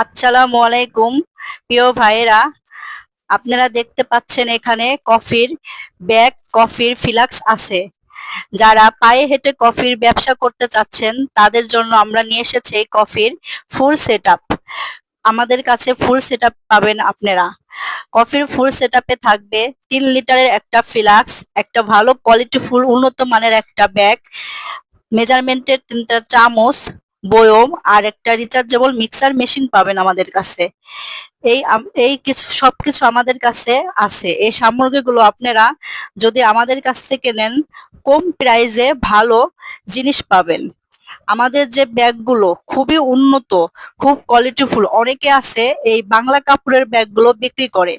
আসসালামু আলাইকুম প্রিয় ভাইয়েরা, আপনারা দেখতে পাচ্ছেন এখানে কফির ব্যাগ, কফির ফ্লাক্স আছে। যারা পায়ে হেঁটে কফির ব্যবসা করতে চাচ্ছেন তাদের জন্য আমরা নিয়ে এসেছি এই কফির ফুল সেটআপ। আমাদের কাছে ফুল সেটআপ পাবেন আপনারা। কফির ফুল সেটআপে থাকবে 3 লিটারের একটা ফ্লাক্স, একটা ভালো কোয়ালিটি ফুল উন্নত মানের একটা ব্যাগ, মেজারমেন্টের 3টা চামচ, বয়ম আর একটা রিচার্জেবল মিক্সার মেশিন পাবেন আমাদের কাছে। এই কিছু সবকিছু আমাদের কাছে আছে। এই সামগ্রীগুলো আপনারা যদি আমাদের কাছ থেকে নেন কম প্রাইসে ভালো জিনিস পাবেন। আমাদের যে ব্যাগগুলো খুবই উন্নত, খুব কোয়ালিটিফুল। অনেকে আছে এই বাংলা কাপড়ের ব্যাগগুলো বিক্রি করে।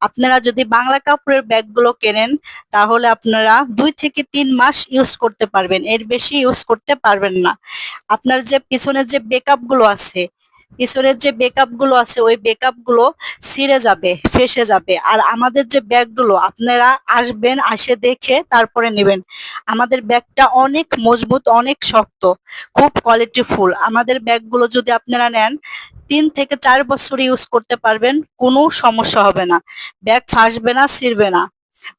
আপনারা যদি বাংলা কাপড়ের ব্যাগগুলো কেনেন তাহলে আপনারা 2 থেকে 3 মাস ইউজ করতে পারবেন, এর বেশি ইউজ করতে পারবেন না। আপনার যে পিছনের যে বেকআপগুলো আছে, ওই বেকআপগুলো ছিঁড়ে যাবে, ফেঁসে যাবে। আর আমাদের যে ব্যাগগুলো আপনারা আসবেন, আসে দেখে তারপরে নেবেন। আমাদের ব্যাগটা অনেক মজবুত, অনেক শক্ত, খুব কোয়ালিটিফুল। আমাদের ব্যাগগুলো যদি আপনারা নেন 3 থেকে 4 বছর ইউজ করতে পারবেন, কোনো সমস্যা হবে না, ব্যাগ ফাসবে না, ছিঁড়বে না।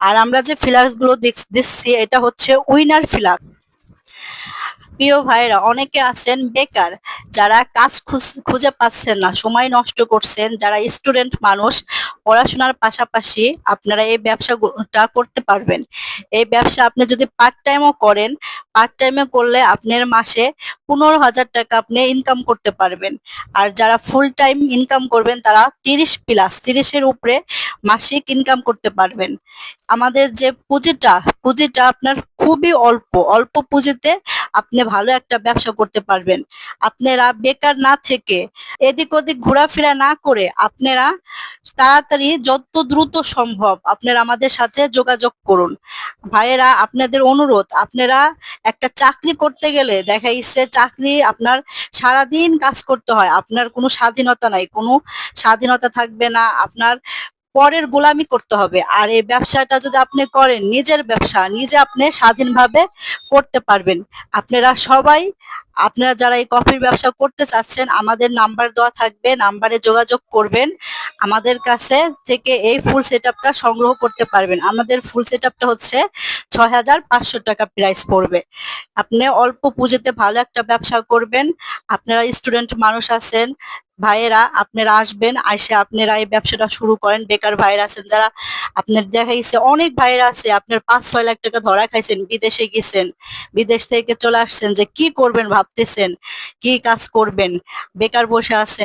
আর আমরা যে ফ্লাক্স গুলো দিচ্ছি এটা হচ্ছে উইনার ফ্লাক্স। প্রিয় ভাইরা, অনেকে আছেন বেকার, যারা কাজ খুঁজে পাচ্ছেন না, সময় নষ্ট করছেন, যারা স্টুডেন্ট মানুষ, পড়াশোনার পাশাপাশি আপনারা এই ব্যবসাটা করতে পারবেন। এই ব্যবসা আপনি যদি পার্ট টাইমও করেন, পার্ট টাইমে করলে আপনার মাসে 15,000 টাকা আপনি ইনকাম করতে পারবেন। আর যারা ফুল টাইম ইনকাম করবেন তারা 30+, 30-এর উপরে মাসিক ইনকাম করতে পারবেন। আমাদের যে পুঁজিটা আপনার খুবই অল্প, অল্প পুঁজিতে আপনি ভালো একটা ব্যবসা করতে পারবেন। আপনারা বেকার না থেকে, এদিক ওদিক ঘোরাফেরা না করে, আপনারা তাড়াতাড়ি যত দ্রুত সম্ভব আপনারা আমাদের সাথে যোগাযোগ করুন। ভাইয়েরা, আপনাদের অনুরোধ, আপনারা একটা চাকরি করতে গেলে দেখা যাচ্ছে চাকরি আপনার সারাদিন কাজ করতে হয়, আপনার কোনো স্বাধীনতা নাই, কোনো স্বাধীনতা থাকবে না, আপনার পরের গোলামি করতে হবে। আর এই ব্যবসাটা যদি আপনি করেন, নিজের ব্যবসা নিজে আপনি স্বাধীনভাবে করতে পারবেন। আপনারা সবাই, আপনারা যারা এই কফির ব্যবসা করতে চাচ্ছেন, আমাদের নাম্বার দেওয়া থাকবে, নাম্বারে যোগাযোগ করবেন। আমাদের কাছে থেকে এই ফুল সেটআপটা সংগ্রহ করতে পারবেন। আমাদের ফুল সেটআপটা হচ্ছে 6,500 টাকা প্রাইস পড়বে। আপনি অল্প পুঁজিতে ভালো একটা ব্যবসা করবেন। আপনারা স্টুডেন্ট মানুষ আছেন, ভাইয়েরা, আপনারা আসবেন, আইসে আপনারা এই ব্যবসাটা শুরু করেন। বেকার ভাইয়েরা আছেন যারা, আপনার দেখা গেছে অনেক ভাইয়েরা আছে আপনার 5-6 লাখ টাকা ধরা খাইছেন, বিদেশে গেছেন, বিদেশ থেকে চলে আসছেন, যে কি করবেন ভাবতেছেন, কি কাজ করবেন, বেকার বসে আছেন।